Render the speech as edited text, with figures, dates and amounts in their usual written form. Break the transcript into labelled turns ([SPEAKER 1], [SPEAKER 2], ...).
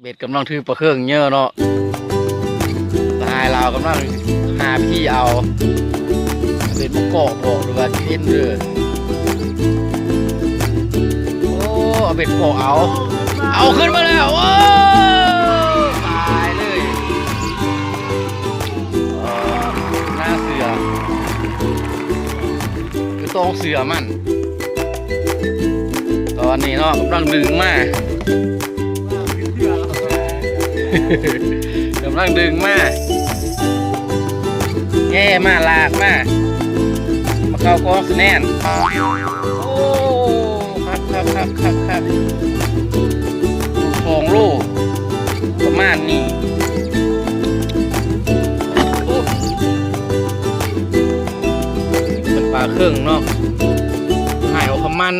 [SPEAKER 1] เบ็ดกำลังถือปลาเครื่องเยอะเนาะสหายเรากำลังหาพี่เอาเบ็ดมะกอกบอกหรือว่าเอ็นเด้อโอ้เอาเบ็ดกอกเอาขึ้นมาแล้วโอ้ตายเลยหน้าเสือคือตรงเสือมันตอนนี้เนาะกำลังดึงมากกำลังดึงมาแย่มาลากมาเข้ากองสแนนโอ้ครับของลูกประมาณนี้เป็นปลาเครื่องเนาะหายเอาขมัน